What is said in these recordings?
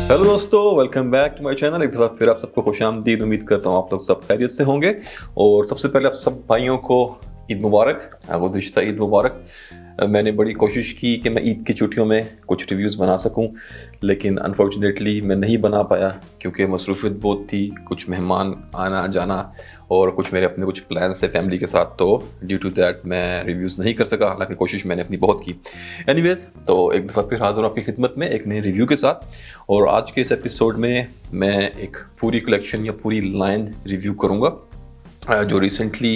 Hello दोस्तों, welcome back to my channel. एक दफ़ा फिर आप सबको खुशामदीद। उम्मीद करता हूँ आप लोग सब खैरियत से होंगे। और सबसे पहले आप सब भाइयों को ईद मुबारक, गुज़िश्ता ईद मुबारक। मैंने बड़ी कोशिश की कि मैं ईद की छुट्टियों में कुछ रिव्यूज़ बना सकूं, लेकिन अनफॉर्चुनेटली मैं नहीं बना पाया क्योंकि मसरूफ़ियत बहुत थी, कुछ मेहमान आना जाना और कुछ मेरे अपने कुछ प्लान्स थे फैमिली के साथ। तो ड्यू टू दैट मैं रिव्यूज़ नहीं कर सका, हालांकि कोशिश मैंने अपनी बहुत की। एनीवेज, तो एक दफ़ा फिर हाज़िर हूं आपकी खिदमत में एक नए रिव्यू के साथ। और आज के इस एपिसोड में मैं एक पूरी कलेक्शन या पूरी लाइन रिव्यू करूँगा जो रिसेंटली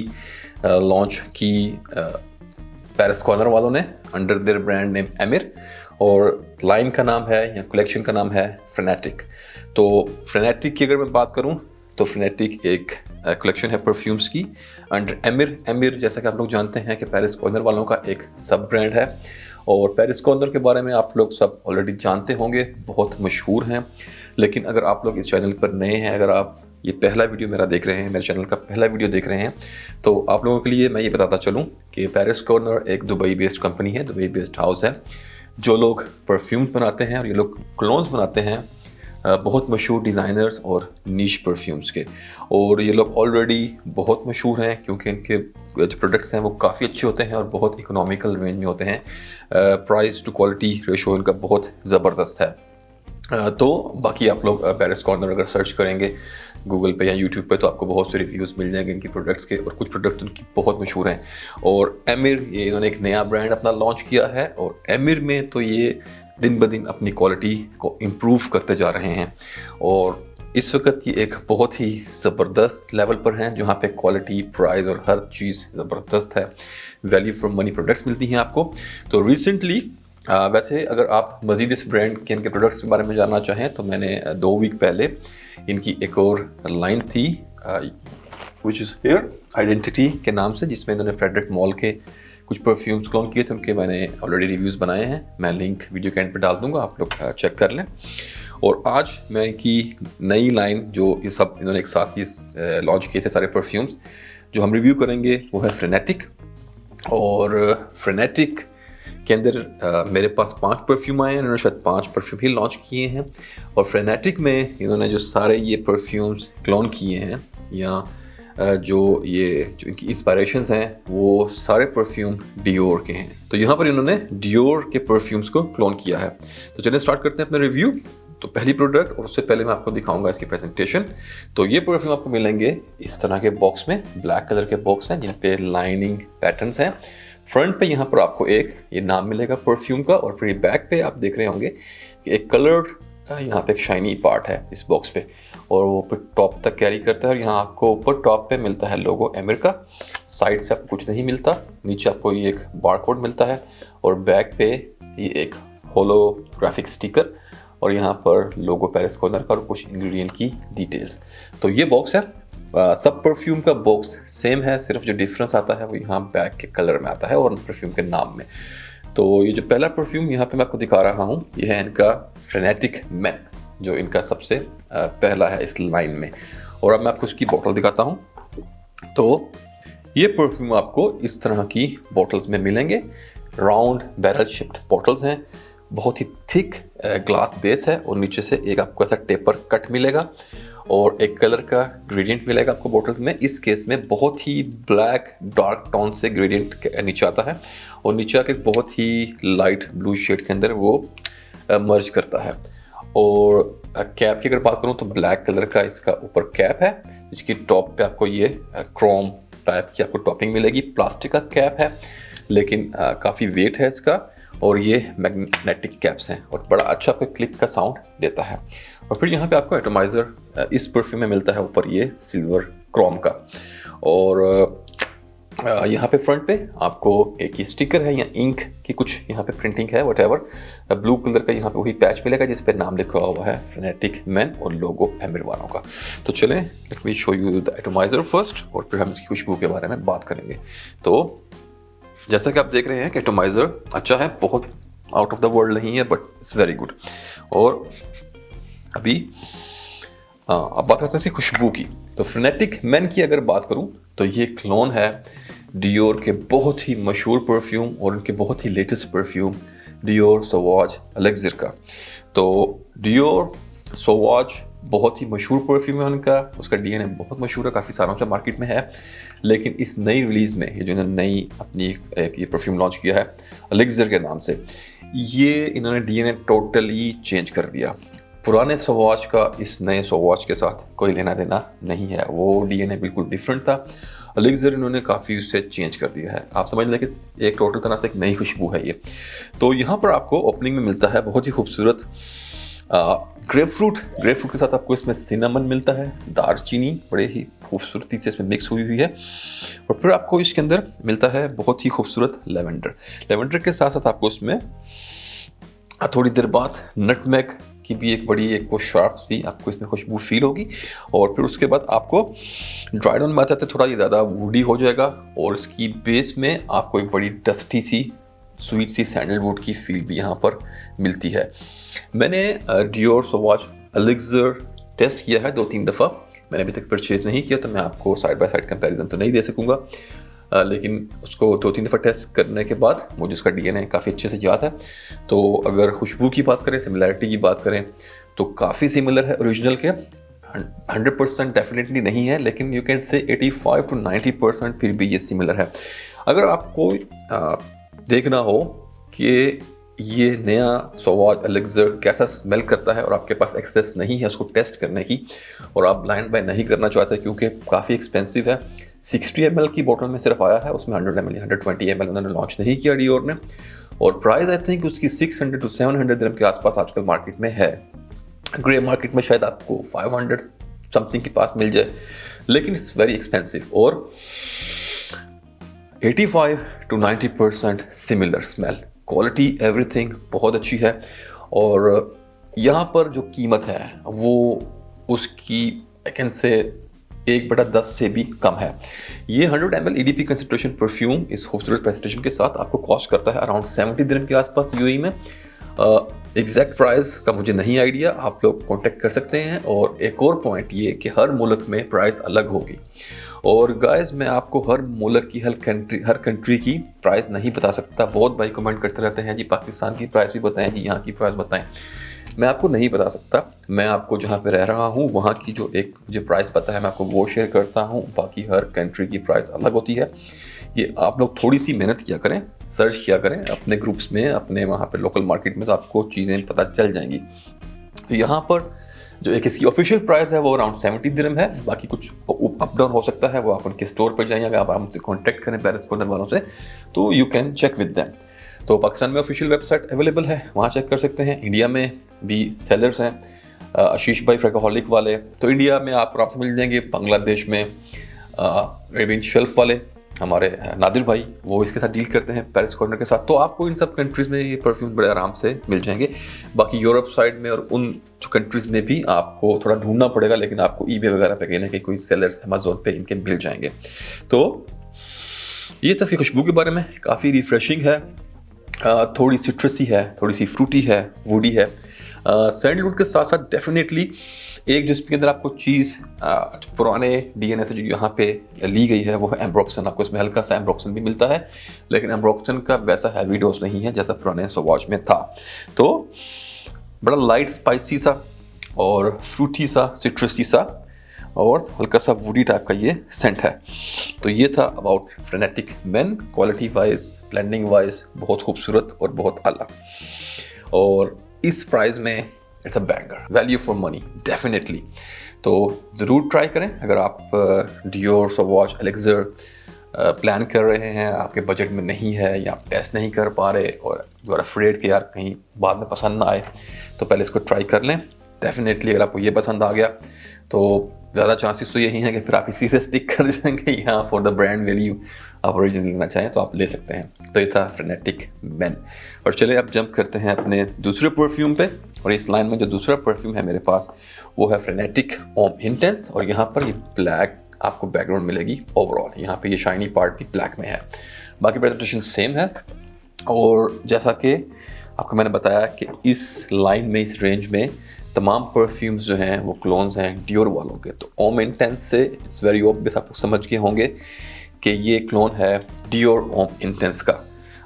लॉन्च की पैरिस कॉर्नर वालों ने under their brand name emir. और लाइन का नाम है या कलेक्शन का नाम है फ्रेनेटिक। तो फ्रेनेटिक की अगर मैं बात करूं तो फ्रेनेटिक एक कलेक्शन है परफ्यूम्स की अंडर एमिर। एमिर जैसा कि आप लोग जानते हैं कि पैरिस कॉर्नर वालों का एक सब ब्रांड है। और पैरिस कॉर्नर के बारे में आप लोग सब ऑलरेडी जानते होंगे, बहुत मशहूर हैं। लेकिन अगर आप लोग इस चैनल पर नए हैं, अगर आप ये पहला वीडियो मेरा देख रहे हैं, मेरे चैनल का पहला वीडियो देख रहे हैं, तो आप लोगों के लिए मैं ये बताता चलूँ कि पैरिस कॉर्नर एक दुबई बेस्ड कंपनी है, दुबई बेस्ड हाउस है। जो लोग परफ्यूम्स बनाते हैं और ये लोग क्लोन्स बनाते हैं बहुत मशहूर डिज़ाइनर्स और नीश परफ्यूम्स के। और ये लोग ऑलरेडी बहुत मशहूर हैं क्योंकि इनके जो प्रोडक्ट्स हैं वो काफ़ी अच्छे होते हैं और बहुत इकोनॉमिकल रेंज में होते हैं। प्राइस टू क्वालिटी रेशो इनका बहुत ज़बरदस्त है। तो बाकी आप लोग पैरिस कॉर्नर अगर सर्च करेंगे गूगल पे या यूट्यूब पे तो आपको बहुत से रिव्यूज़ मिल जाएंगे इनकी प्रोडक्ट्स के, और कुछ प्रोडक्ट्स उनकी बहुत मशहूर हैं। और एमिर, ये इन्होंने एक नया ब्रांड अपना लॉन्च किया है और एमिर में तो ये दिन ब दिन अपनी क्वालिटी को इम्प्रूव करते जा रहे हैं। और इस वक्त ये एक बहुत ही ज़बरदस्त लेवल पर हैं जहाँ पे क्वालिटी, प्राइस और हर चीज़ ज़बरदस्त है। वैल्यू फॉर मनी प्रोडक्ट्स मिलती हैं आपको। तो रिसेंटली वैसे अगर आप मज़ीद इस ब्रांड के इनके प्रोडक्ट्स के बारे में जानना चाहें तो मैंने 2 वीक पहले इनकी एक और लाइन थी विच इज़ हियर आइडेंटिटी के नाम से, जिसमें इन्होंने फ्रेडरिक मॉल के कुछ परफ्यूम्स क्लोन किए थे। उनके मैंने ऑलरेडी रिव्यूज़ बनाए हैं, मैं लिंक वीडियो के एंड पे डाल दूंगा, आप लोग चेक कर लें। और आज मैं इनकी नई लाइन, जो ये सब इन्होंने एक साथ ही लॉन्च किए थे सारे परफ्यूम्स, जो हम रिव्यू करेंगे वो है फ्रेनेटिक। और फ्रेनेटिक के अंदर मेरे पास 5 परफ्यूम आए हैं। इन्होंने शायद 5 परफ्यूम ही लॉन्च किए हैं। और फ्रेनेटिक में इन्होंने जो सारे ये परफ्यूम्स क्लोन किए हैं या जो इनकी इंस्पायरेशंस हैं वो सारे परफ्यूम डियोर के हैं। तो यहाँ पर इन्होंने डियोर के परफ्यूम्स को क्लोन किया है। तो चलिए स्टार्ट करते हैं अपना रिव्यू। तो पहली प्रोडक्ट, और उससे पहले मैं आपको दिखाऊंगा इसकी प्रेजेंटेशन। तो ये परफ्यूम आपको मिलेंगे इस तरह के बॉक्स में, ब्लैक कलर के बॉक्स हैं जिन पे लाइनिंग पैटर्न्स हैं। फ्रंट पे यहाँ पर आपको एक ये नाम मिलेगा परफ्यूम का, और फिर बैक पे आप देख रहे होंगे कि एक कलर्ड यहाँ पे एक शाइनी पार्ट है इस बॉक्स पे, और वो फिर टॉप तक कैरी करता है। और यहाँ आपको ऊपर टॉप पे मिलता है लोगो एमिर का, साइड से आपको कुछ नहीं मिलता, नीचे आपको ये एक बारकोड मिलता है, और बैक पे ये एक होलोग्राफिक स्टिकर, और यहाँ पर लोगो पैरिस कॉर्नर का और कुछ इंग्रेडिएंट की डिटेल्स। तो ये बॉक्स है। सब परफ्यूम का बॉक्स सेम है, सिर्फ जो डिफरेंस आता है वो यहाँ बैग के कलर में आता है और परफ्यूम के नाम में। तो ये जो पहला परफ्यूम यहाँ पे मैं आपको दिखा रहा हूँ ये है इनका फ्रेनेटिक मैन, जो इनका सबसे पहला है इस लाइन में। और अब मैं आपको इसकी बोतल दिखाता हूँ। तो ये परफ्यूम आपको इस तरह की बोटल्स में मिलेंगे। राउंड बैरल शेप्ड बोटल्स हैं, बहुत ही थिक ग्लास बेस है, और नीचे से एक आपको ऐसा टेपर कट मिलेगा और एक कलर का ग्रेडियंट मिलेगा आपको बोटल्स में। इस केस में बहुत ही ब्लैक डार्क टोन से ग्रेडियंट नीचे आता है, और नीचे आके बहुत ही लाइट ब्लू शेड के अंदर वो मर्ज करता है। और कैप की अगर बात करूँ तो ब्लैक कलर का इसका ऊपर कैप है, जिसकी टॉप पे आपको ये क्रोम टाइप की आपको टॉपिंग मिलेगी। प्लास्टिक का कैप है लेकिन काफ़ी वेट है इसका, और ये मैग्नेटिक कैप्स हैं और बड़ा अच्छा आपको क्लिक का साउंड देता है। और फिर यहाँ पे आपको एटोमाइज़र इस परफ्यूम में मिलता है, ऊपर ये सिल्वर क्रोम का। और यहाँ पे फ्रंट पे आपको एक स्टिकर है या इंक की कुछ यहाँ पे प्रिंटिंग है, व्हाटएवर। ब्लू कलर का यहाँ पे वही पैच मिलेगा जिस पे नाम लिखा हुआ है फ्रेनेटिक मैन और लोगो एमिर वालों का। तो चलें, let me show you the atomiser first, और फिर हम इसकी खुशबू के बारे में बात करेंगे। तो जैसा कि आप देख रहे हैं कि एटोमाइज़र अच्छा है, बहुत आउट ऑफ द वर्ल्ड नहीं है, बट इट्स वेरी गुड। और अभी अब बात करते हैं इसकी खुशबू की। तो फ्रेनेटिक मैन की अगर बात करूं तो ये क्लोन है डियोर के बहुत ही मशहूर परफ्यूम और उनके बहुत ही लेटेस्ट परफ्यूम डियोर सवाज एलेक्सिर का। तो डियोर सोवाज बहुत ही मशहूर परफ्यूम है उनका, उसका डीएनए बहुत मशहूर है, काफ़ी सालों से मार्केट में है। लेकिन इस नई रिलीज़ में ये जो इन्होंने नई अपनी एक ये परफ्यूम लॉन्च किया है एलिक्सर के नाम से, ये इन्होंने डीएनए टोटली चेंज कर दिया। पुराने सोवाज का इस नए सोवाज के साथ कोई लेना देना नहीं है, वो डीएनए बिल्कुल डिफरेंट था। एलिक्सर इन्होंने काफ़ी उससे चेंज कर दिया है। आप समझ लें कि एक टोटल तरह से एक नई खुशबू है ये। तो यहाँ पर आपको ओपनिंग में मिलता है बहुत ही खूबसूरत ग्रेपफ्रूट के साथ आपको इसमें सिनेमन मिलता है, दालचीनी बड़े ही खूबसूरती से इसमें मिक्स हुई हुई है। और फिर आपको इसके अंदर मिलता है बहुत ही खूबसूरत लेवेंडर के साथ साथ आपको इसमें थोड़ी देर बाद नटमेग की भी एक बड़ी एक वो शार्प सी आपको इसमें खुशबू फील होगी। और फिर उसके बाद आपको ड्राई डाउन में आते थोड़ा ये ज़्यादा वुडी हो जाएगा और इसकी बेस में आपको एक बड़ी डस्टी सी स्वीट सी सैंडलवुड की फील भी यहाँ पर मिलती है। मैंने डियोर सोवाज एलिक्सर टेस्ट किया है 2-3 दफ़ा, मैंने अभी तक परचेज नहीं किया तो मैं आपको साइड बाय साइड कंपैरिजन तो नहीं दे सकूँगा, लेकिन उसको 2-3 दफ़ा टेस्ट करने के बाद मुझे उसका डीएनए काफ़ी अच्छे से याद है। तो अगर खुशबू की बात करें, सिमिलैरिटी की बात करें तो काफ़ी सिमिलर है ओरिजिनल के। 100% डेफिनेटली नहीं है, लेकिन यू कैन से 85 to 90% फिर भी ये सिमिलर है। अगर आपको देखना हो कि ये नया सोवाज एलिक्सर कैसा स्मेल करता है और आपके पास एक्सेस नहीं है उसको टेस्ट करने की और आप ब्लाइंड बाय नहीं करना चाहते क्योंकि काफ़ी एक्सपेंसिव है, 60 ml की बोतल में सिर्फ आया है, उसमें 100 ml 120 ml उन्होंने लॉन्च नहीं किया डियोर ने। और प्राइस आई थिंक उसकी 600 to 700 दिरहम के आसपास आजकल मार्केट में है। ग्रे मार्केट में शायद आपको 500 समथिंग के पास मिल जाए, लेकिन इट्स वेरी एक्सपेंसिव। और 85 to 90% similar smell, quality everything बहुत अच्छी है। और यहाँ पर जो कीमत है वो उसकी आई कैन से 1/10 से भी कम है। ये 100 ml EDP कंसंट्रेशन परफ्यूम इस खूबसूरत प्रेजेंटेशन के साथ आपको कॉस्ट करता है अराउंड 70 दिरहम के आसपास यूएई में। एग्जैक्ट प्राइस का मुझे नहीं आइडिया, आप लोग कांटेक्ट कर सकते हैं। और एक और पॉइंट ये कि हर मुल्क में प्राइस अलग होगी। और गाइस मैं आपको हर मुल्क की हर कंट्री की प्राइस नहीं बता सकता। बहुत भाई कमेंट करते रहते हैं जी पाकिस्तान की प्राइस भी बताएं, जी यहाँ की प्राइस बताएं। मैं आपको नहीं बता सकता, मैं आपको जहाँ पे रह रहा हूँ वहाँ की जो एक मुझे प्राइस पता है मैं आपको वो शेयर करता हूँ। बाकी हर कंट्री की प्राइस अलग होती है। ये आप लोग थोड़ी सी मेहनत किया करें, सर्च किया करें अपने ग्रुप्स में, अपने वहाँ पे लोकल मार्केट में, तो आपको चीज़ें पता चल जाएंगी। तो यहाँ पर जो एक इसकी ऑफिशियल प्राइस है वो अराउंड 70 दिरहम है। बाकी कुछ अप डाउन हो सकता है, वो आप उनके स्टोर पर जाइए, अगर आप हमसे कॉन्टैक्ट करें पेरिस कॉर्नर वालों से तो you can check with them. तो पाकिस्तान में ऑफिशियल वेबसाइट अवेलेबल है, वहाँ चेक कर सकते हैं। इंडिया में भी सेलर्स हैं, आशीष भाई फ्रैकोहॉलिक वाले, तो इंडिया में आपको आपसे मिल जाएंगे। बांग्लादेश में रेबिन शेल्फ वाले हमारे नादिर भाई, वो इसके साथ डील करते हैं पेरिस कॉर्नर के साथ। तो आपको इन सब कंट्रीज़ में ये परफ्यूम बड़े आराम से मिल जाएंगे। बाकी यूरोप साइड में और उन जो कंट्रीज़ में भी आपको थोड़ा ढूंढना पड़ेगा, लेकिन आपको ईबे वगैरह पे कहीं ना कहीं कोई सेलर्स अमेज़न पे इनके मिल जाएंगे। तो ये तक खुशबू के बारे में काफ़ी रिफ्रेशिंग है, थोड़ी सिट्रसी है, थोड़ी सी फ्रूटी है, वुडी है। सैंडलवुड के साथ साथ डेफिनेटली एक जो इसके अंदर आपको चीज़ पुराने डीएनए से जो यहाँ पे ली गई है वो है एम्ब्रोक्सन। आपको इसमें हल्का सा एम्ब्रोक्सन भी मिलता है, लेकिन एम्ब्रोक्सन का वैसा हैवी डोज नहीं है जैसा पुराने सोवाज में था। तो बड़ा लाइट स्पाइसी सा और फ्रूटी सा, सिट्रसी सा और हल्का सा वुडी टाइप का ये सेंट है। तो ये था about Frenetic man. Quality wise, blending wise बहुत खूबसूरत और बहुत आला, और इस प्राइस में it's a banger, value for money definitely. तो ज़रूर ट्राई करें अगर आप डियोर सोवाज एलिक्सर प्लान कर रहे हैं, आपके बजट में नहीं है या आप टेस्ट नहीं कर पा रहे और यू आर अफ्रेड कि यार कहीं बाद में पसंद ना आए, तो पहले इसको ट्राई कर लें। डेफिनेटली अगर आपको ये पसंद आ गया तो ज़्यादा चांसेस तो यही हैं कि फिर आप इसी से स्टिक कर जाएंगे, या फॉर द ब्रांड वैल्यू आप ओरिजिनल लेना चाहें तो आप ले सकते हैं। तो ये था फ्रेनेटिक मैन। और चलिए अब जंप करते हैं अपने दूसरे परफ्यूम पे। और इस लाइन में जो दूसरा परफ्यूम है मेरे पास वो है फ्रेनेटिक ओम इंटेंस। और यहाँ पर ये ब्लैक आपको बैकग्राउंड मिलेगी ओवरऑल, यहाँ पे ये शाइनी पार्ट भी ब्लैक में है, बाकी प्रेजेंटेशन सेम है। और जैसा कि आपको मैंने बताया कि इस लाइन में, इस रेंज में तमाम परफ्यूम्स जो हैं वो क्लोन्स हैं डियोर वालों के। तो ओम इंटेंस से इट्स वेरी ऑब्वियस, आप समझ गए होंगे कि ये क्लोन है डियोर ओम इंटेंस का।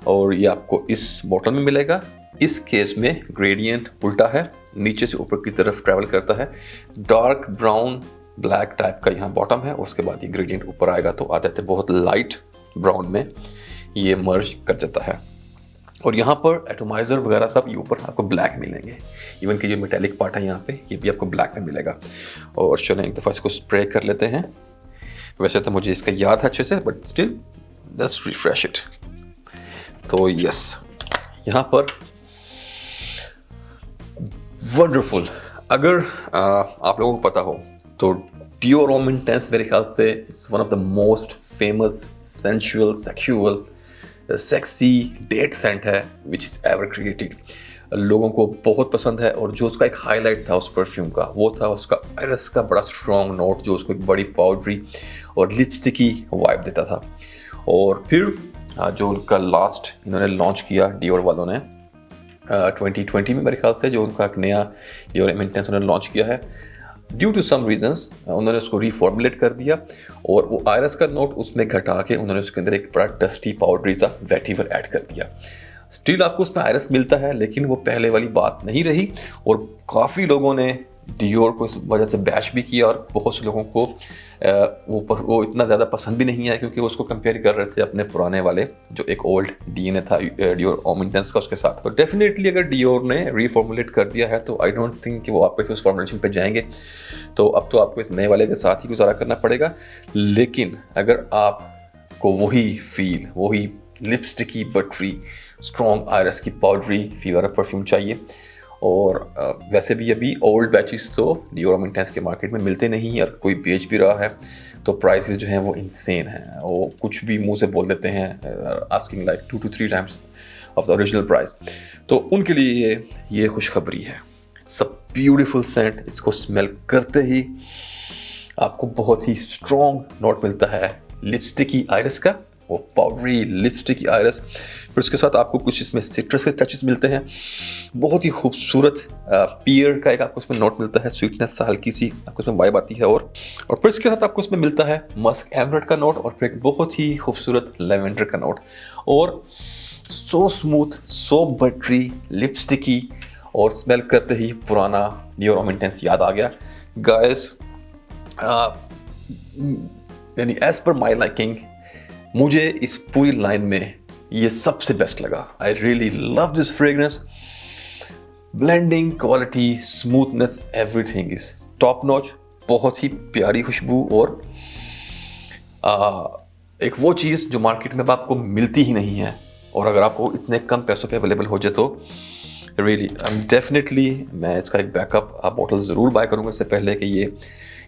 और ये आपको इस बॉटल में मिलेगा। इस केस में ग्रेडियंट उल्टा है नीचे से ऊपर की तरफ ट्रैवल करता है। डार्क ब्राउन ब्लैक टाइप का यहाँ बॉटम है, उसके बाद ये ग्रेडियंट ऊपर आएगा तो आ जाते बहुत लाइट ब्राउन में ये मर्ज कर जाता है। और यहाँ पर एटोमाइजर वगैरह सब ये ऊपर आपको ब्लैक मिलेंगे, इवन कि जो मेटेलिक पार्ट है यहाँ पे ये भी आपको ब्लैक में मिलेगा। और चलें एक दफ़ा इसको स्प्रे कर लेते हैं। वैसे तो मुझे इसका याद है अच्छे से, but still just refresh it. तो यस, यहाँ पर वंडरफुल। अगर आप लोगों को पता हो तो डियोर होम इंटेंस मेरे ख्याल से it's one of the most famous sensual sexual sexy date scent है विच इज़ एवर क्रिएटेड। लोगों को बहुत पसंद है। और जो उसका एक हाईलाइट था उस परफ्यूम का वो था उसका आयरस का बड़ा स्ट्रॉन्ग नोट, जो उसको एक बड़ी पाउडरी और लिपस्टिकी वाइब देता था। और फिर जो उनका लास्ट इन्होंने लॉन्च किया डियोर वालों ने 2020 में मेरे ख्याल से, जो उनका एक नया डियोर होम इंटेंस उन्होंने लॉन्च किया है, ड्यू टू सम रीजंस उन्होंने उसको रिफॉर्मुलेट कर दिया और वो आयरस का नोट उसमें घटा के उन्होंने उसके अंदर एक बड़ा डस्टी पाउडरी सा वेटिवर ऐड कर दिया। स्टिल आपको उसमें आयरस मिलता है, लेकिन वो पहले वाली बात नहीं रही। और काफ़ी लोगों ने डियोर को इस वजह से बैश भी किया और बहुत से लोगों को वो इतना ज़्यादा पसंद भी नहीं आया, क्योंकि वो उसको कंपेयर कर रहे थे अपने पुराने वाले जो एक ओल्ड डीएनए था डियोर होम इंटेंस का उसके साथ। और डेफिनेटली अगर डियोर ने रीफॉर्मुलेट कर दिया है तो आई डोंट थिंक कि वो वापस उस फॉर्मुलेशन पे जाएंगे। तो अब तो आपको इस नए वाले के साथ ही गुजारा करना पड़ेगा। लेकिन अगर आपको वही फील, वही लिपस्टिकी बटरी स्ट्रॉन्ग आयरस की पाउडरी फील वाला परफ्यूम चाहिए, और वैसे भी अभी ओल्ड बैचेस तो डियोर होम इंटेंस के मार्केट में मिलते नहीं, और कोई बेच भी रहा है तो प्राइसेस जो हैं वो इंसेन हैं। वो कुछ भी मुंह से बोल देते हैं, asking like 2 to 3 times of the original price. तो उनके लिए ये खुशखबरी है। सब ब्यूटीफुल सेंट, इसको स्मेल करते ही आपको बहुत ही स्ट्रॉन्ग नोट मिलता है लिपस्टिकी आयरस का, वो पाउडरी लिपस्टिकी आयरस। फिर उसके साथ आपको कुछ इसमें सिट्रस के टचेस मिलते हैं। बहुत ही खूबसूरत पियर का एक आपको इसमें नोट मिलता है, स्वीटनेस सा हल्की सी आपको इसमें वाइब आती है। और फिर इसके साथ आपको इसमें मिलता है मस्क एमरेट का नोट, और फिर एक बहुत ही खूबसूरत लेवेंडर का नोट। और सो स्मूथ, सो बटरी, लिपस्टिकी, और स्मेल करते ही पुराना डियोर होम इंटेंस याद आ गया। गाइस, यानी एज पर माई लाइकिंग मुझे इस पूरी लाइन में ये सबसे बेस्ट लगा। I really love this fragrance. Blending, quality, smoothness, everything is top notch. बहुत ही प्यारी खुशबू, और एक वो चीज़ जो मार्केट में आपको मिलती ही नहीं है, और अगर आपको इतने कम पैसों पे अवेलेबल हो जाए तो रियली डेफिनेटली मैं इसका एक बैकअप बॉटल ज़रूर बाय करूँगा, इससे पहले कि ये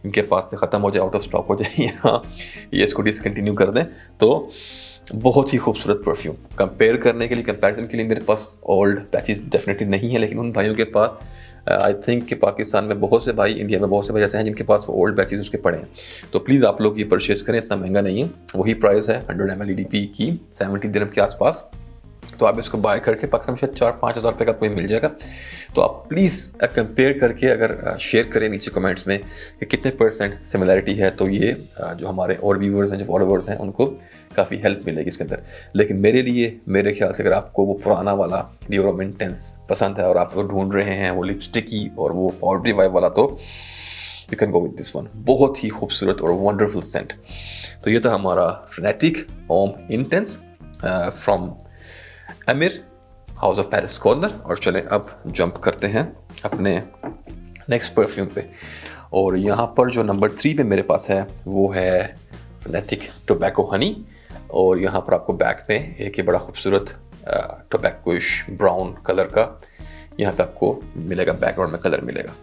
इनके पास से ख़त्म हो जाए, आउट ऑफ स्टॉक हो जाए, या ये इसको डिसकंटिन्यू कर दें। तो बहुत ही खूबसूरत परफ्यूम। कंपेयर करने के लिए, कंपैरिजन के लिए मेरे पास ओल्ड बैचेस डेफिनेटली नहीं है, लेकिन उन भाइयों के पास आई थिंक कि पाकिस्तान में बहुत से भाई, इंडिया में बहुत से भाई ऐसे हैं जिनके पास वो ओल्ड बैचेस उसके पड़े हैं। तो प्लीज़ आप लोग ये परचेज़ करें, इतना महंगा नहीं है। वही प्राइस है 100 ml EDP की 70 दिरहम के आसपास। तो आप इसको बाय करके पाकिस्तान में शायद 4-5 हज़ार रुपये का कोई मिल जाएगा। तो आप प्लीज़ कंपेयर करके अगर शेयर करें नीचे कमेंट्स में कि कितने % सिमिलैरिटी है, तो ये जो हमारे और व्यूवर्स हैं, जो फॉलोवर्स हैं, उनको काफ़ी हेल्प मिलेगी इसके अंदर। लेकिन मेरे लिए, मेरे ख्याल से, अगर आपको वो पुराना वाला डियोर होम इंटेंस पसंद है और आप वो ढूंढ रहे हैं वो लिपस्टिकी और वो पाउडरी वाइब वाला, तो you can go with this one. बहुत ही खूबसूरत और वंडरफुल सेंट। तो ये था हमारा फ्रेनेटिक होम इंटेंस फ्रॉम अमीर हाउस ऑफ पेरिस कॉर्नर। और चलें अब जंप करते हैं अपने नेक्स्ट परफ्यूम पे। और यहाँ पर जो नंबर 3 पे मेरे पास है वो है फ्रेनेटिक टोबैको हनी। और यहाँ पर आपको बैक में एक ये बड़ा खूबसूरत टोबैकोइश ब्राउन कलर का यहाँ पे आपको मिलेगा, बैकग्राउंड में कलर मिलेगा।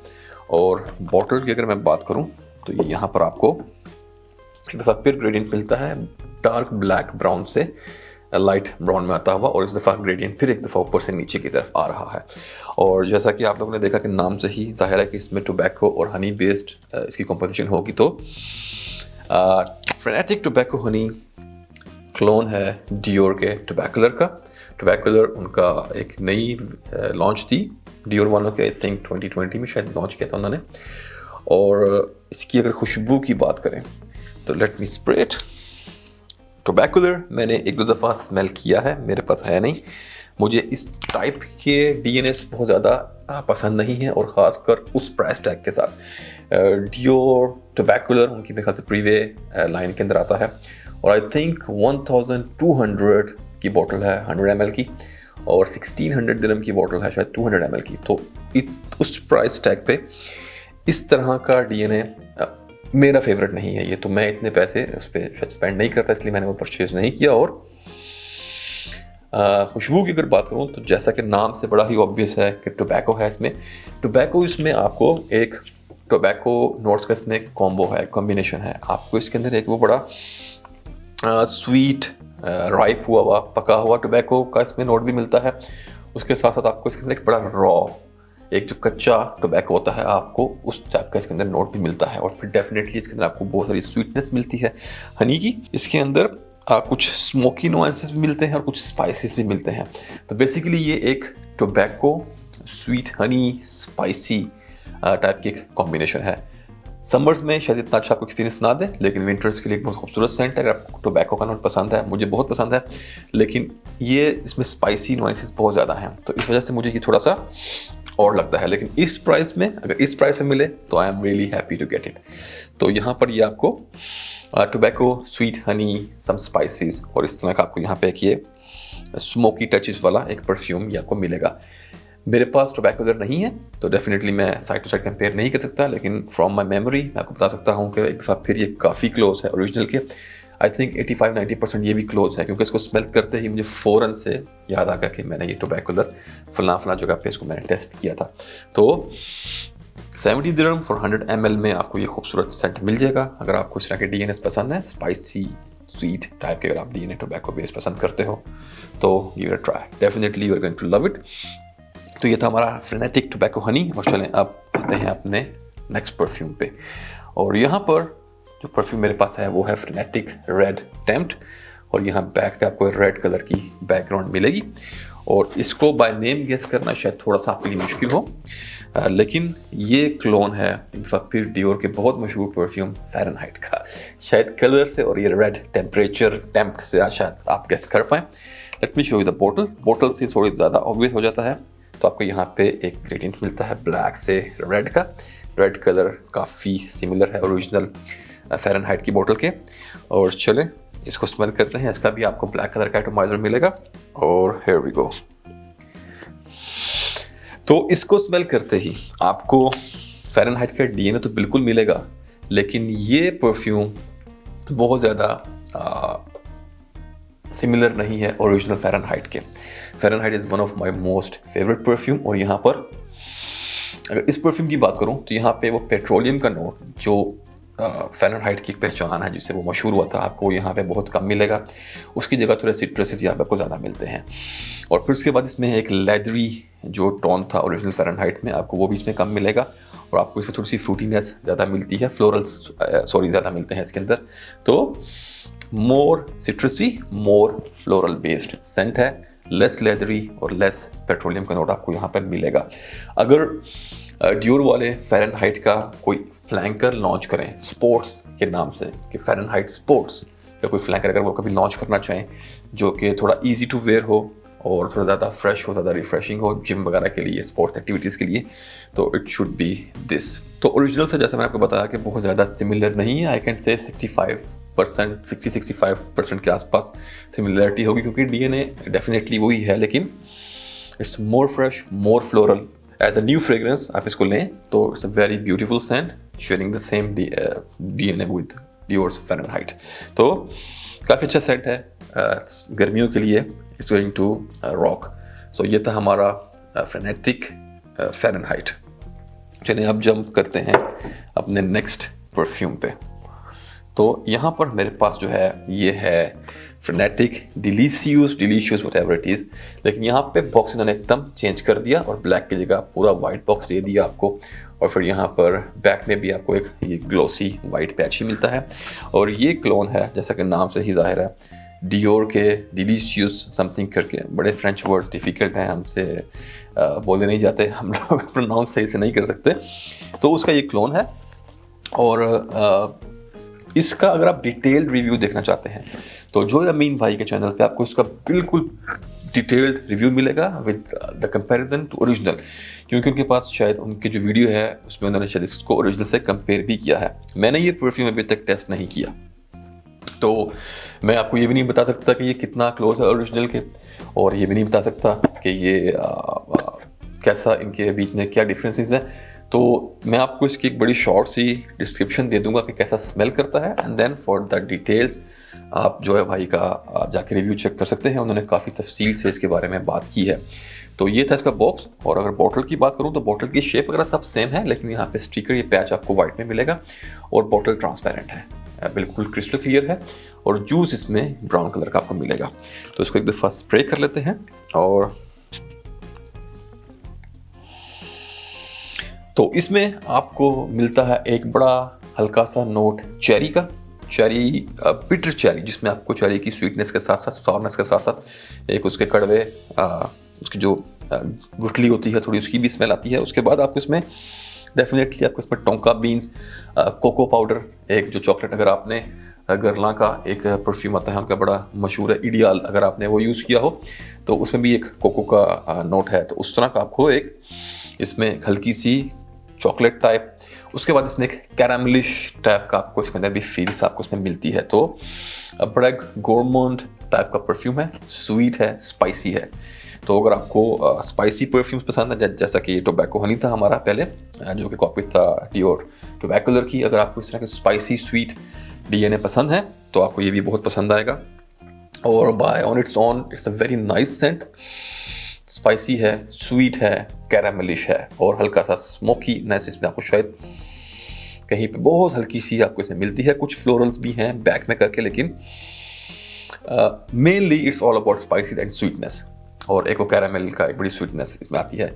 और बॉटल की अगर मैं बात करूँ तो ये यहाँ पर आपको एक दफ़ा फिर ग्रेडियंट मिलता है डार्क ब्लैक ब्राउन से लाइट ब्राउन में आता हुआ, और इस दफ़ा ग्रेडियंट फिर एक दफ़ा ऊपर से नीचे की तरफ आ रहा है। और जैसा कि आप लोगों ने देखा कि नाम से ही जाहिर है कि इसमें टोबैको और हनी बेस्ड इसकी कॉम्पोजिशन होगी। तो फ्रेनेटिक टोबैको हनी क्लोन है डियोर के टोबैकुलर का। टोबैकुलर उनका एक नई लॉन्च थी डियोर वालों के, आई थिंक 2020 में शायद लॉन्च किया था उन्होंने। और इसकी अगर खुशबू की बात करें तो लेट मी स्प्रे इट। टोबैकुलर मैंने 1-2 दफ़ा स्मेल किया है, मेरे पास है नहीं। मुझे इस टाइप के डीएनएस बहुत ज़्यादा पसंद नहीं है, और ख़ासकर उस प्राइस टैग के साथ। डियोर टोबैकुलर उनकी मेरे ख्याल से प्रीवे लाइन के अंदर आता है, और आई थिंक 1200 की बोतल है 100 ml की, और 1600 दिरहम की बोतल है शायद 200 ml की। तो उस प्राइस टैग पे इस तरह का डीएनए मेरा फेवरेट नहीं है ये, तो मैं इतने पैसे उस पर शायद स्पेंड नहीं करता, इसलिए मैंने वो परचेज नहीं किया। और खुशबू की अगर बात करूँ तो जैसा कि नाम से बड़ा ही ऑब्वियस है कि टोबैको है इसमें। टोबैको इसमें आपको एक टोबैको नोट्स का इसमें कॉम्बो है, कॉम्बिनेशन है। आपको इसके अंदर एक वो बड़ा स्वीट राइप हुआ पका हुआ टोबैको का इसमें नोट भी मिलता है। उसके साथ साथ आपको इसके अंदर एक बड़ा रॉ, एक जो कच्चा टोबैको होता है, आपको उस टाइप का इसके अंदर नोट भी मिलता है। और फिर डेफिनेटली इसके अंदर आपको बहुत सारी स्वीटनेस मिलती है हनी की। इसके अंदर कुछ स्मोकी नुआंसेस भी मिलते हैं और कुछ स्पाइसेस भी मिलते हैं। तो बेसिकली ये एक tobacco sweet Honey spicy type की एक कॉम्बिनेशन है। समर्स में शायद इतना अच्छा आपको एक्सपीरियंस ना दे, लेकिन विंटर्स के लिए एक बहुत खूबसूरत सेंट है। अगर आपको टोबैको का नोट पसंद है, मुझे बहुत पसंद है, लेकिन ये इसमें स्पाइसी नुआंसेस बहुत ज़्यादा हैं, तो इस वजह से मुझे ये थोड़ा सा और लगता है। लेकिन इस प्राइस में, अगर इस प्राइस में मिले तो I am really happy to get it. तो यहाँ पर ये आपको tobacco sweet honey some spices और इस तरह का आपको यहाँ पे एक ये स्मोकी टचेस वाला एक परफ्यूम ये आपको मिलेगा। मेरे पास टोबैको इधर नहीं है, तो डेफिनेटली मैं साइड टू साइड कंपेयर नहीं कर सकता, लेकिन फ्रॉम माई मेमोरी मैं आपको बता सकता हूँ कि एक दफ़ा फिर ये काफ़ी क्लोज है ओरिजिनल के। आई थिंक 85-90% ये भी क्लोज है, क्योंकि इसको स्मेल करते ही मुझे फ़ौरन से याद आ गया कि मैंने ये टोबैको इधर फला जगह पे इसको मैंने टेस्ट किया था। तो 70 दिरहम फॉर 100 ml में आपको ये खूबसूरत सेंट मिल जाएगा। अगर आपको इस तरह के डीएनएस पसंद है, स्पाइसी स्वीट टाइप के, अगर आप डीएनए टोबैको बेस पसंद करते हो तो give it a try, definitely you are going to love it. तो ये था हमारा फ्रेनेटिक टोबैको हनी। और चलें अब आते हैं अपने नेक्स्ट परफ्यूम पे। और यहाँ पर जो परफ्यूम मेरे पास है वो है फ्रेनेटिक रेड टेम्प्ट, और यहाँ बैक पे आपको रेड कलर की बैकग्राउंड मिलेगी। और इसको बाय नेम गेस करना शायद थोड़ा सा आपके लिए मुश्किल हो, लेकिन ये क्लोन है इन फिर डियोर के बहुत मशहूर परफ्यूम फ़ारेनहाइट का। शायद कलर से और ये रेड टेम्परेचर टेम्प्ट से शायद आप गेस कर पाएँ। Let me show you the बोतल। बोतल से थोड़ी ज़्यादा ऑब्वियस हो जाता है। तो आपको यहाँ पे एक ग्रेडियंट मिलता है ब्लैक से रेड का। रेड कलर काफ़ी सिमिलर है ओरिजिनल फ़ारेनहाइट की बोतल के। और चले इसको स्मेल करते हैं। इसका भी आपको ब्लैक कलर का एटोमाइजर मिलेगा। और हियर वी गो। तो इसको स्मेल करते ही आपको फ़ारेनहाइट का डीएनए तो बिल्कुल मिलेगा, लेकिन ये परफ्यूम बहुत ज़्यादा सिमिलर नहीं है ओरिजिनल फ़ारेनहाइट के। Fahrenheit is one of my most favourite perfume. और यहाँ पर अगर इस परफ्यूम की बात करूँ तो यहाँ पे वो पेट्रोलियम का नोट जो फ़ारेनहाइट की पहचान है, जिससे वो मशहूर हुआ था, आपको यहाँ पे बहुत कम मिलेगा। उसकी जगह थोड़े सिट्रसेस यहाँ पे आपको ज़्यादा मिलते हैं। और फिर उसके बाद इसमें एक लेदरी जो टोन था ओरिजिनल फ़ारेनहाइट में, आपको वो भी इसमें कम मिलेगा। और आपको इसमें थोड़ी सी फ्रूटीनेस ज़्यादा मिलती है, फ्लोरल्स ज़्यादा मिलते हैं इसके अंदर। तो मोर सिट्रसी, मोर फ्लोरल बेस्ड सेंट है, लेस लेदरी और लेस पेट्रोलियम का नोट आपको यहाँ पे मिलेगा। अगर डियोर वाले फ़ारेनहाइट का कोई फ्लैंकर लॉन्च करें स्पोर्ट्स के नाम से, कि फ़ारेनहाइट स्पोर्ट्स, या कोई फ्लैंकर अगर वो कभी लॉन्च करना चाहें जो कि थोड़ा इजी टू वेयर हो और थोड़ा ज़्यादा फ्रेश हो, ज़्यादा रिफ्रेशिंग हो जिम वगैरह के लिए, स्पोर्ट्स एक्टिविटीज़ के लिए, तो इट शुड बी दिस। तो ओरिजिनल से जैसे मैंने आपको बताया कि बहुत ज़्यादा सिमिलर नहीं है। आई कैन से 60-65% के आसपास सिमिलरिटी होगी, क्योंकि डीएनए डेफिनेटली वही है, लेकिन it's more fresh, more floral. As a new fragrance आप इसको लें तो it's a very beautiful scent sharing the same DNA with Dior's Fahrenheit. तो काफ़ी अच्छा सेंट है गर्मियों के लिए। It's going to rock. So ये था हमारा फ्रेनेटिक फ़ारेनहाइट। चलिए अब जंप करते हैं अपने नेक्स्ट परफ्यूम पे। तो यहाँ पर मेरे पास जो है ये है फ्रेनेटिक डिलीशियस व्हाटएवर इट इज़, लेकिन यहाँ पे बॉक्स इन्होंने एकदम चेंज कर दिया और ब्लैक की जगह पूरा वाइट बॉक्स दे दिया आपको। और फिर यहाँ पर बैक में भी आपको एक ये ग्लोसी वाइट पैच ही मिलता है। और ये क्लोन है, जैसा कि नाम से ही जाहिर है, डियोर के डिलीशियस समथिंग करके। बड़े फ्रेंच वर्ड्स डिफ़िकल्ट हैं, हमसे बोले नहीं जाते, हम लोग प्रोनाउंस सही से नहीं कर सकते। तो उसका ये क्लोन है। और इसका अगर आप डिटेल्ड रिव्यू देखना चाहते हैं तो जो अमीन भाई के चैनल पे आपको इसका बिल्कुल डिटेल्ड रिव्यू मिलेगा with the comparison to original, क्योंकि उनके पास शायद उनके जो वीडियो है उसमें उन्होंने शायद इसको ओरिजिनल से कंपेयर भी किया है। मैंने ये परफ्यूम अभी तक टेस्ट नहीं किया, तो मैं आपको ये भी नहीं बता सकता कि ये कितना क्लोज है ओरिजिनल के, और ये भी नहीं बता सकता कि ये कैसा इनके बीच में क्या डिफरेंसेस हैं। तो मैं आपको इसकी एक बड़ी शॉर्ट सी डिस्क्रिप्शन दे दूंगा कि कैसा स्मेल करता है, and then for the details आप जो है भाई का जाके रिव्यू चेक कर सकते हैं। उन्होंने काफ़ी तफसील से इसके बारे में बात की है। तो ये था इसका बॉक्स। और अगर बॉटल की बात करूँ तो बॉटल की शेप वगैरह सब सेम है, लेकिन यहाँ पे स्टिकर, ये पैच आपको वाइट में मिलेगा, और बॉटल ट्रांसपेरेंट है, बिल्कुल क्रिस्टल क्लियर है, और जूस इसमें ब्राउन कलर का आपको मिलेगा। तो इसको एक दफ़ा स्प्रे कर लेते हैं। और तो इसमें आपको मिलता है एक बड़ा हल्का सा नोट चेरी का, चेरी बिटर चेरी, जिसमें आपको चेरी की स्वीटनेस के साथ साथ सॉरनेस के साथ साथ एक उसके कड़वे उसकी जो गुठली होती है थोड़ी, उसकी भी स्मेल आती है। उसके बाद आपको इसमें डेफिनेटली आपको इसमें टोंका बीन्स, कोको पाउडर, एक जो चॉकलेट, अगर आपने गरला का एक परफ्यूम आता है उनका बड़ा मशहूर है इडियाल, अगर आपने वो यूज़ किया हो तो उसमें भी एक कोको का नोट है, तो उस तरह का आपको एक इसमें हल्की सी चॉकलेट टाइप, उसके बाद इसमें एक कैरामलिश टाइप का आपको इसके अंदर भी फील्स आपको इसमें मिलती है। तो बड़ा एक गोरमोंड टाइप का परफ्यूम है, स्वीट है, स्पाइसी है। तो अगर आपको स्पाइसी परफ्यूम्स पसंद है, जैसा कि टोबैको हनी था हमारा पहले, जो कि कॉपी था डियोर टोबैको कलर की, अगर आपको इस तरह के स्पाइसी स्वीट डीएनए पसंद है तो आपको ये भी बहुत पसंद आएगा। और by on its own it's a very nice scent, spicy है, स्वीट है, कैरामलिश है, और हल्का सा स्मोकीनेस इसमें आपको शायद कहीं पे बहुत हल्की सी आपको इसमें मिलती है। कुछ फ्लोरल्स भी हैं बैक में करके, लेकिन mainly it's all about species and sweetness, और एक कैरामेल का एक बड़ी स्वीटनेस इसमें आती है।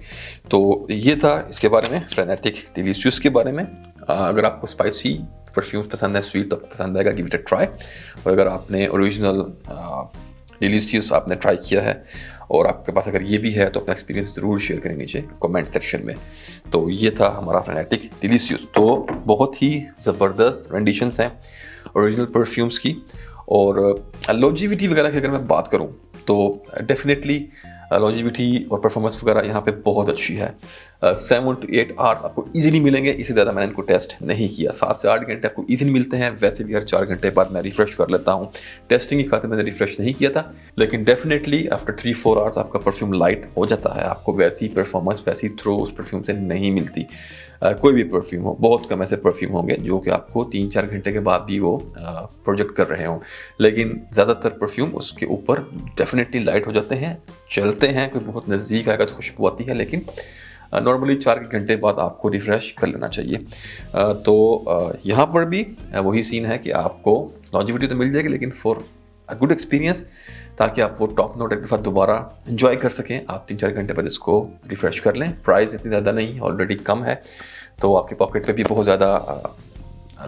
तो ये था इसके बारे में, फ्रेनेटिक डिलीशियस के बारे में। अगर आपको स्पाइसी परफ्यूम्स पसंद है, स्वीट, तो पसंद आएगा, गिव इट अ ट्राई। और अगर आपने ओरिजिनल डिलीशियस आपने ट्राई किया है और आपके पास अगर ये भी है तो अपना एक्सपीरियंस ज़रूर शेयर करें नीचे कमेंट सेक्शन में। तो ये था हमारा फ्रेनेटिक डिलीशियस। तो बहुत ही ज़बरदस्त रेंडिशंस हैं ओरिजिनल परफ्यूम्स की। और लॉन्जेविटी वगैरह की अगर मैं बात करूँ तो डेफिनेटली लॉन्जेविटी और परफॉर्मेंस वगैरह यहाँ पे बहुत अच्छी है। 7 to 8 आवर्स आपको इजीली मिलेंगे, इससे ज़्यादा मैंने इनको टेस्ट नहीं किया। 7 से 8 घंटे आपको इजीली मिलते हैं। वैसे भी हर 4 घंटे बाद मैं रिफ्रेश कर लेता हूँ, टेस्टिंग की खातिर मैंने रिफ्रेश नहीं किया था, लेकिन डेफिनेटली आफ्टर 3-4 आवर्स आपका परफ्यूम लाइट हो जाता है। आपको वैसी परफॉर्मेंस, वैसी थ्रो उस परफ्यूम से नहीं मिलती। कोई भी परफ्यूम हो, बहुत कम ऐसे परफ्यूम होंगे जो कि आपको 3-4 घंटे के बाद भी वो प्रोजेक्ट कर रहे हों, लेकिन ज़्यादातर परफ्यूम उसके ऊपर डेफिनेटली लाइट हो जाते हैं, चलते हैं। कोई बहुत नज़दीक आएगा तो खुशबू आती है, लेकिन नॉर्मली 4 घंटे बाद आपको रिफ़्रेश कर लेना चाहिए। तो यहाँ पर भी वही सीन है कि आपको लॉन्जेविटी तो मिल जाएगी, लेकिन फॉर अ गुड एक्सपीरियंस, ताकि आप वो टॉप नोट एक दफ़ा दोबारा एंजॉय कर सकें, आप 3-4 घंटे बाद इसको रिफ़्रेश कर लें। प्राइस इतनी ज़्यादा नहीं, ऑलरेडी कम है, तो आपके पॉकेट पे भी बहुत ज़्यादा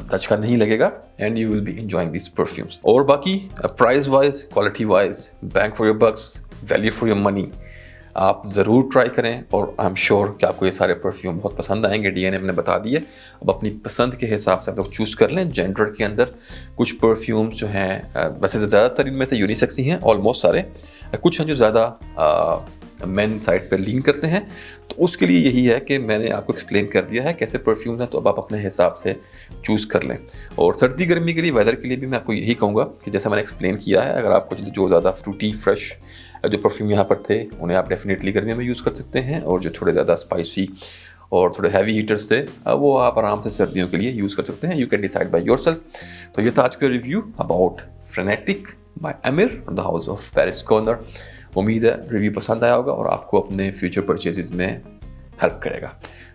धचका नहीं लगेगा, and you will be enjoying this perfumes. और बाकी price wise, quality wise, bang for your bucks, value for your money, आप ज़रूर ट्राई करें। और आई एम श्योर कि आपको ये सारे परफ्यूम बहुत पसंद आएंगे। डीएनए मैंने बता दिए, अब अपनी पसंद के हिसाब से आप लोग चूज़ कर लें। जेंडर के अंदर कुछ परफ्यूम्स जो हैं, वैसे ज़्यादातर इनमें से यूनिसेक्स ही हैं, ऑलमोस्ट सारे। कुछ हैं जो ज़्यादा मेन साइड पे लीन करते हैं, तो उसके लिए यही है कि मैंने आपको एक्सप्लेन कर दिया है कैसे परफ्यूम्स हैं, तो अब आप अपने हिसाब से चूज़ कर लें। और सर्दी गर्मी के लिए, वेदर के लिए भी मैं आपको यही कहूँगा कि जैसा मैंने एक्सप्लेन किया है, अगर आपको जो ज़्यादा फ्रूटी फ्रेश जो परफ्यूम यहाँ पर थे उन्हें आप डेफिनेटली गर्मी में यूज़ कर सकते हैं, और जो थोड़े ज़्यादा स्पाइसी और थोड़े हैवी हीटर्स थे वो आप आराम से सर्दियों के लिए यूज़ कर सकते हैं। You can decide by yourself. तो ये था आज का review about Frenetic by Aamir the House of Paris Corner. उम्मीद है रिव्यू पसंद आया होगा और आपको अपने फ्यूचर परचेजेस में हेल्प करेगा।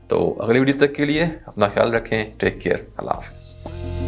तो अगले वीडियो तक के लिए अपना ख्याल रखें। Take care. अल्लाह हाफिज़।